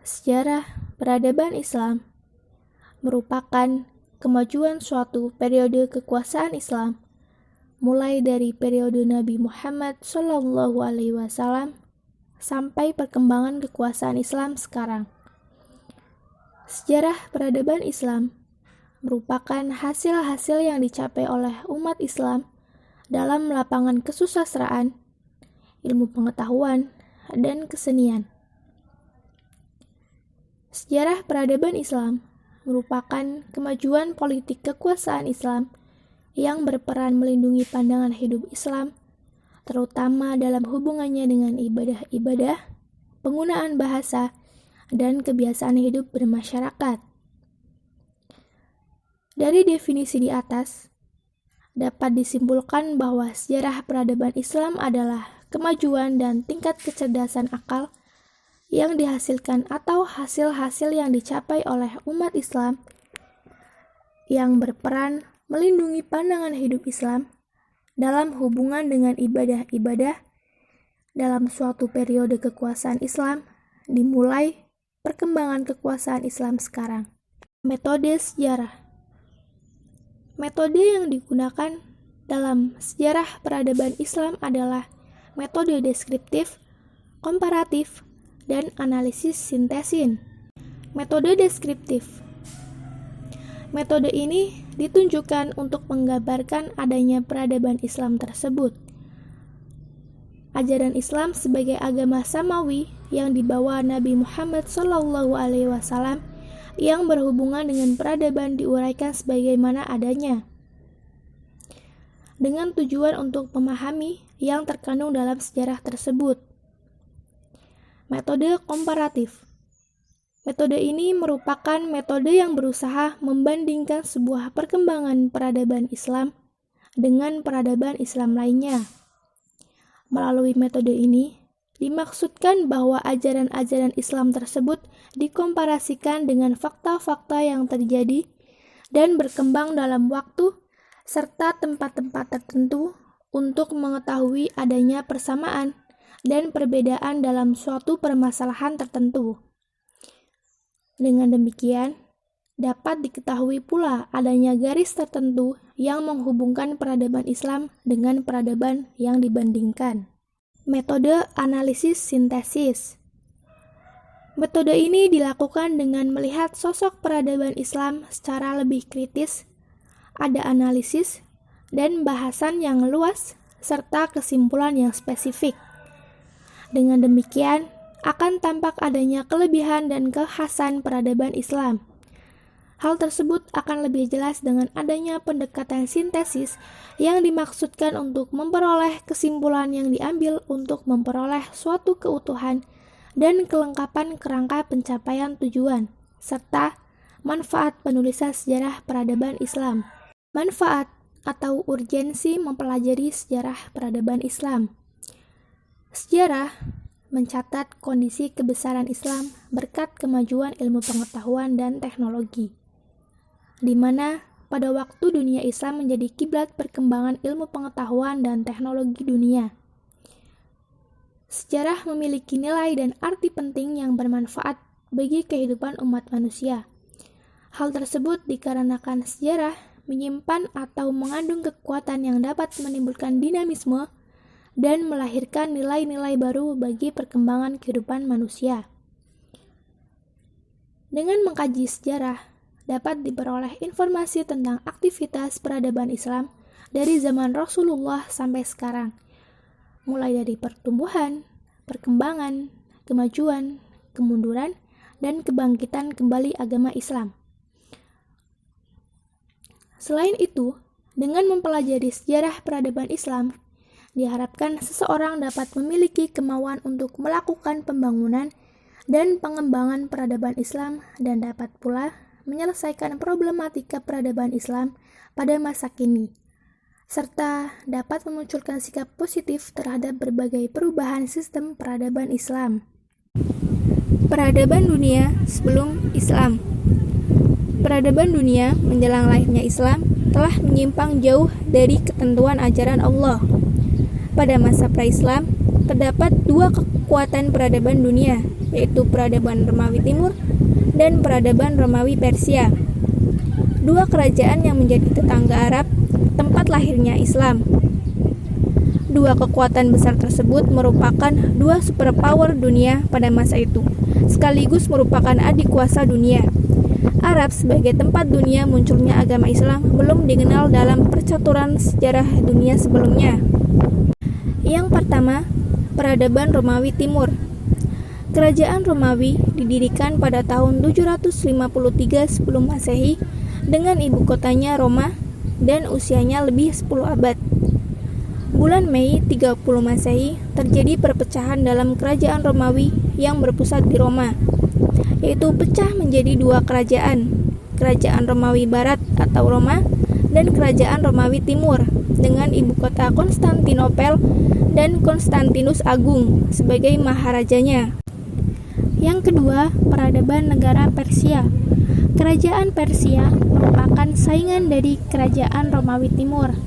Sejarah peradaban Islam merupakan kemajuan suatu periode kekuasaan Islam, mulai dari periode Nabi Muhammad SAW sampai perkembangan kekuasaan Islam sekarang. Sejarah peradaban Islam merupakan hasil-hasil yang dicapai oleh umat Islam dalam lapangan kesusastraan, ilmu pengetahuan, dan kesenian. Sejarah peradaban Islam merupakan kemajuan politik kekuasaan Islam yang berperan melindungi pandangan hidup Islam, terutama dalam hubungannya dengan ibadah-ibadah, penggunaan bahasa, dan kebiasaan hidup bermasyarakat. Dari definisi di atas, dapat disimpulkan bahwa sejarah peradaban Islam adalah kemajuan dan tingkat kecerdasan akal yang dihasilkan atau hasil-hasil yang dicapai oleh umat Islam yang berperan melindungi pandangan hidup Islam dalam hubungan dengan ibadah-ibadah dalam suatu periode kekuasaan Islam dimulai perkembangan kekuasaan Islam sekarang. Metode sejarah. Metode yang digunakan dalam sejarah peradaban Islam adalah metode deskriptif, komparatif, dan analisis sintesis. Metode deskriptif. Metode ini ditunjukkan untuk menggambarkan adanya peradaban Islam tersebut. Ajaran Islam sebagai agama samawi yang dibawa Nabi Muhammad SAW yang berhubungan dengan peradaban diuraikan sebagaimana adanya, dengan tujuan untuk memahami yang terkandung dalam sejarah tersebut. Metode komparatif. Metode ini merupakan metode yang berusaha membandingkan sebuah perkembangan peradaban Islam dengan peradaban Islam lainnya. Melalui metode ini, dimaksudkan bahwa ajaran-ajaran Islam tersebut dikomparasikan dengan fakta-fakta yang terjadi dan berkembang dalam waktu serta tempat-tempat tertentu untuk mengetahui adanya persamaan dan perbedaan dalam suatu permasalahan tertentu. Dengan demikian, dapat diketahui pula adanya garis tertentu yang menghubungkan peradaban Islam dengan peradaban yang dibandingkan. Metode analisis sintesis. Metode ini dilakukan dengan melihat sosok peradaban Islam secara lebih kritis, ada analisis dan bahasan yang luas serta kesimpulan yang spesifik. Dengan demikian, akan tampak adanya kelebihan dan kekhasan peradaban Islam. Hal tersebut akan lebih jelas dengan adanya pendekatan sintesis yang dimaksudkan untuk memperoleh kesimpulan yang diambil untuk memperoleh suatu keutuhan dan kelengkapan kerangka pencapaian tujuan, serta manfaat penulisan sejarah peradaban Islam. Manfaat atau urgensi mempelajari sejarah peradaban Islam. Sejarah mencatat kondisi kebesaran Islam berkat kemajuan ilmu pengetahuan dan teknologi, di mana pada waktu dunia Islam menjadi kiblat perkembangan ilmu pengetahuan dan teknologi dunia. Sejarah memiliki nilai dan arti penting yang bermanfaat bagi kehidupan umat manusia. Hal tersebut dikarenakan sejarah menyimpan atau mengandung kekuatan yang dapat menimbulkan dinamisme dan melahirkan nilai-nilai baru bagi perkembangan kehidupan manusia. Dengan mengkaji sejarah, dapat diperoleh informasi tentang aktivitas peradaban Islam dari zaman Rasulullah sampai sekarang, mulai dari pertumbuhan, perkembangan, kemajuan, kemunduran, dan kebangkitan kembali agama Islam. Selain itu, dengan mempelajari sejarah peradaban Islam, diharapkan seseorang dapat memiliki kemauan untuk melakukan pembangunan dan pengembangan peradaban Islam dan dapat pula menyelesaikan problematika peradaban Islam pada masa kini, serta dapat memunculkan sikap positif terhadap berbagai perubahan sistem peradaban Islam. Peradaban dunia sebelum Islam. Peradaban dunia menjelang lahirnya Islam telah menyimpang jauh dari ketentuan ajaran Allah. Pada masa pra-Islam, terdapat dua kekuatan peradaban dunia, yaitu peradaban Romawi Timur dan peradaban Romawi Persia. Dua kerajaan yang menjadi tetangga Arab, tempat lahirnya Islam. Dua kekuatan besar tersebut merupakan dua superpower dunia pada masa itu, sekaligus merupakan adik kuasa dunia. Arab sebagai tempat dunia munculnya agama Islam belum dikenal dalam percaturan sejarah dunia sebelumnya. Yang pertama, peradaban Romawi Timur. Kerajaan Romawi didirikan pada tahun 753 sebelum Masehi dengan ibu kotanya Roma dan usianya lebih 10 abad. Bulan Mei 30 Masehi terjadi perpecahan dalam kerajaan Romawi yang berpusat di Roma, yaitu pecah menjadi dua kerajaan, kerajaan Romawi Barat atau Roma dan kerajaan Romawi Timur dengan ibu kota Konstantinopel dan Konstantinus Agung sebagai maharajanya. Yang kedua, peradaban negara Persia. Kerajaan Persia merupakan saingan dari kerajaan Romawi Timur,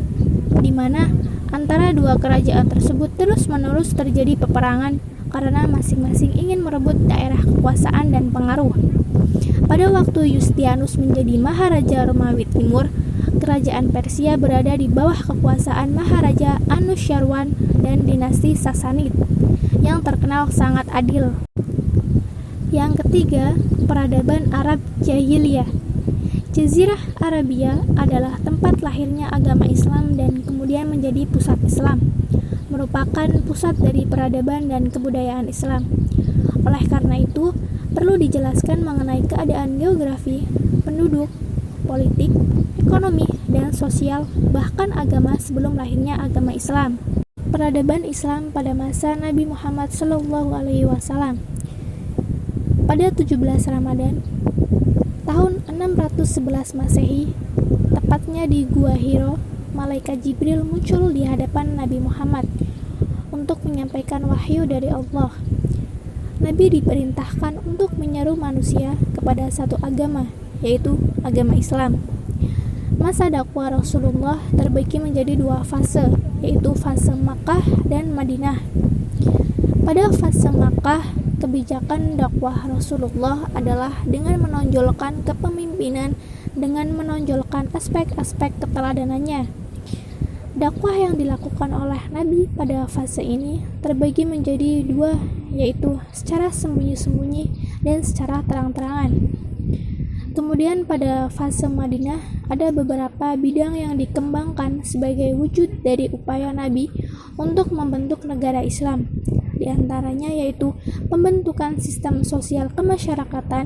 di mana antara dua kerajaan tersebut terus-menerus terjadi peperangan karena masing-masing ingin merebut daerah kekuasaan dan pengaruh. Pada waktu Yustianus menjadi Maharaja Romawi Timur, kerajaan Persia berada di bawah kekuasaan Maharaja Anushirwan dan dinasti Sassanid yang terkenal sangat adil. Yang ketiga, peradaban Arab Jahiliyah. Jazirah Arabia adalah tempat lahirnya agama Islam dan kemudian menjadi pusat Islam, merupakan pusat dari peradaban dan kebudayaan Islam. Oleh karena itu, perlu dijelaskan mengenai keadaan geografi, penduduk, politik, ekonomi, dan sosial, bahkan agama sebelum lahirnya agama Islam. Peradaban Islam pada masa Nabi Muhammad SAW. Pada 17 Ramadan tahun 611 Masehi, tepatnya di Gua Hiro, malaikat Jibril muncul di hadapan Nabi Muhammad untuk menyampaikan wahyu dari Allah. Nabi diperintahkan untuk menyeru manusia kepada satu agama, yaitu agama Islam. Masa dakwah Rasulullah terbagi menjadi dua fase, yaitu fase Makkah dan Madinah. Pada fase Makkah, kebijakan dakwah Rasulullah adalah dengan menonjolkan kepemimpinan dengan menonjolkan aspek-aspek keteladanannya. Dakwah yang dilakukan oleh Nabi pada fase ini terbagi menjadi dua, yaitu secara sembunyi-sembunyi dan secara terang-terangan. Kemudian pada fase Madinah ada beberapa bidang yang dikembangkan sebagai wujud dari upaya Nabi untuk membentuk negara Islam. Di antaranya yaitu pembentukan sistem sosial kemasyarakatan,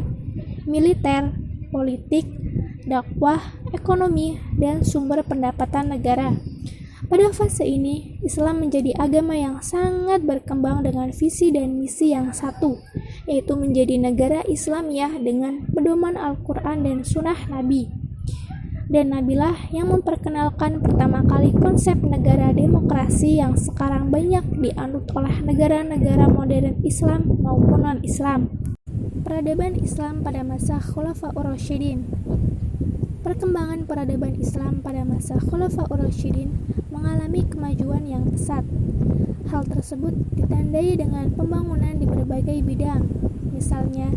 militer, politik, dakwah, ekonomi, dan sumber pendapatan negara. Pada fase ini, Islam menjadi agama yang sangat berkembang dengan visi dan misi yang satu, yaitu menjadi negara Islamiyah dengan pedoman Al-Quran dan Sunnah Nabi. Dan Nabilah yang memperkenalkan pertama kali konsep negara demokrasi yang sekarang banyak dianut oleh negara-negara modern Islam maupun non-Islam. Peradaban Islam pada masa Khulafaur Rasyidin. Perkembangan peradaban Islam pada masa Khulafaur Rasyidin mengalami kemajuan yang pesat. Hal tersebut ditandai dengan pembangunan di berbagai bidang, misalnya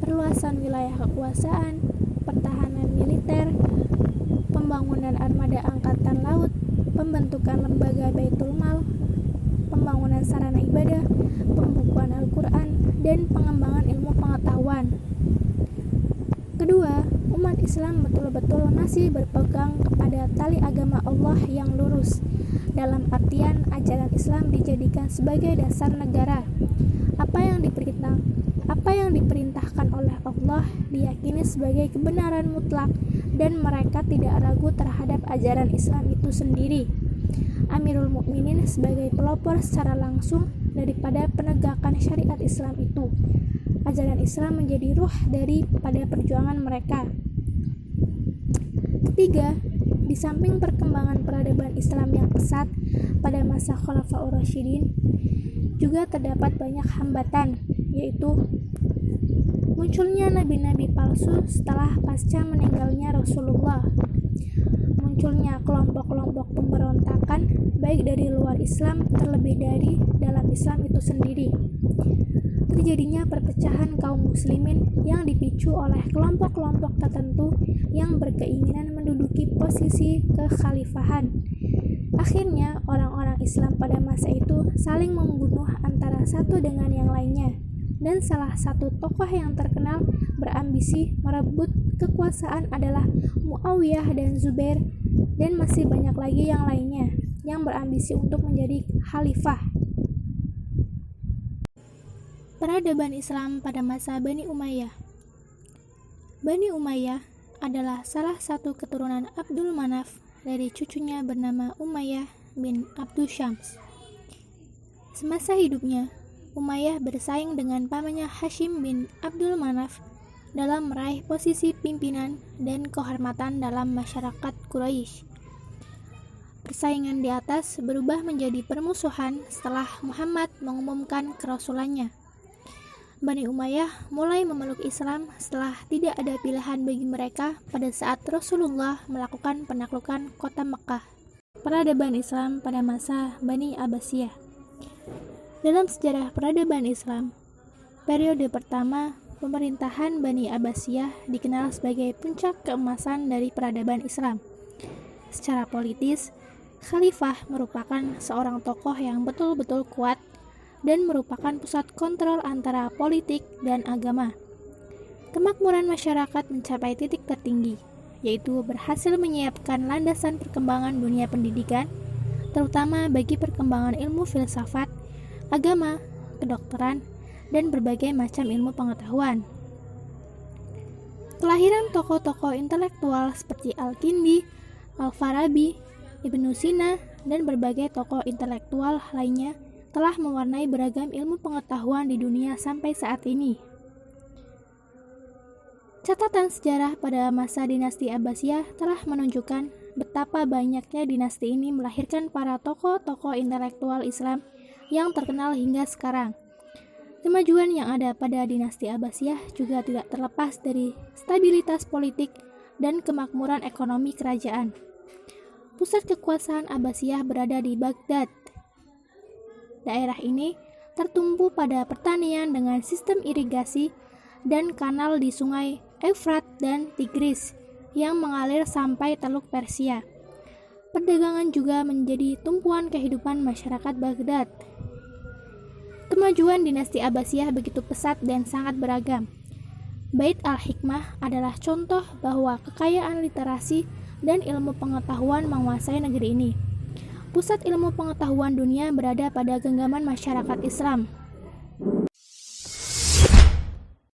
perluasan wilayah kekuasaan, pertahanan militer, pembangunan armada angkatan laut, pembentukan lembaga Baitul Mal, pembangunan sarana ibadah, pembukuan Al-Quran, dan pengembangan ilmu pengetahuan. Kedua, umat Islam betul-betul masih berpegang kepada tali agama Allah yang lurus. Dalam artian, ajaran Islam dijadikan sebagai dasar negara. Apa yang diperintahkan oleh Allah diyakini sebagai kebenaran mutlak dan mereka tidak ragu terhadap ajaran Islam itu sendiri. Amirul Mukminin sebagai pelopor secara langsung daripada penegakan syariat Islam itu. Ajaran Islam menjadi ruh daripada perjuangan mereka. Ketiga, di samping perkembangan peradaban Islam yang pesat pada masa Khulafaur Rasyidin, juga terdapat banyak hambatan, yaitu munculnya nabi-nabi palsu setelah pasca meninggalnya Rasulullah, munculnya kelompok-kelompok pemberontakan baik dari luar Islam terlebih dari dalam Islam itu sendiri. Terjadinya perpecahan kaum muslimin yang dipicu oleh kelompok-kelompok tertentu yang berkeinginan menduduki posisi kekhalifahan. Akhirnya, orang-orang Islam pada masa itu saling membunuh antara satu dengan yang lainnya, dan salah satu tokoh yang terkenal berambisi merebut kekuasaan adalah Muawiyah dan Zubair, dan masih banyak lagi yang lainnya yang berambisi untuk menjadi khalifah. Peradaban Islam pada masa Bani Umayyah. Bani Umayyah adalah salah satu keturunan Abdul Manaf dari cucunya bernama Umayyah bin Abdul Syams. Semasa hidupnya, Umayyah bersaing dengan pamannya Hashim bin Abdul Manaf dalam meraih posisi pimpinan dan kehormatan dalam masyarakat Quraisy. Persaingan di atas berubah menjadi permusuhan setelah Muhammad mengumumkan kerasulannya. Bani Umayyah mulai memeluk Islam setelah tidak ada pilihan bagi mereka pada saat Rasulullah melakukan penaklukan kota Mekkah. Peradaban Islam pada masa Bani Abbasiyah. Dalam sejarah peradaban Islam, periode pertama pemerintahan Bani Abbasiyah dikenal sebagai puncak keemasan dari peradaban Islam. Secara politis, khalifah merupakan seorang tokoh yang betul-betul kuat dan merupakan pusat kontrol antara politik dan agama. Kemakmuran masyarakat mencapai titik tertinggi, yaitu berhasil menyiapkan landasan perkembangan dunia pendidikan, terutama bagi perkembangan ilmu filsafat, agama, kedokteran, dan berbagai macam ilmu pengetahuan. Kelahiran tokoh-tokoh intelektual seperti Al-Kindi, Al-Farabi, Ibnu Sina, dan berbagai tokoh intelektual lainnya telah mewarnai beragam ilmu pengetahuan di dunia sampai saat ini. Catatan sejarah pada masa dinasti Abbasiyah telah menunjukkan betapa banyaknya dinasti ini melahirkan para tokoh-tokoh intelektual Islam yang terkenal hingga sekarang. Kemajuan yang ada pada dinasti Abbasiyah juga tidak terlepas dari stabilitas politik dan kemakmuran ekonomi kerajaan. Pusat kekuasaan Abbasiyah berada di Baghdad. Daerah ini tertumpu pada pertanian dengan sistem irigasi dan kanal di sungai Efrat dan Tigris yang mengalir sampai Teluk Persia. Perdagangan juga menjadi tumpuan kehidupan masyarakat Baghdad. Kemajuan dinasti Abbasiyah begitu pesat dan sangat beragam. Bait al-Hikmah adalah contoh bahwa kekayaan literasi dan ilmu pengetahuan menguasai negeri ini. Pusat ilmu pengetahuan dunia berada pada genggaman masyarakat Islam.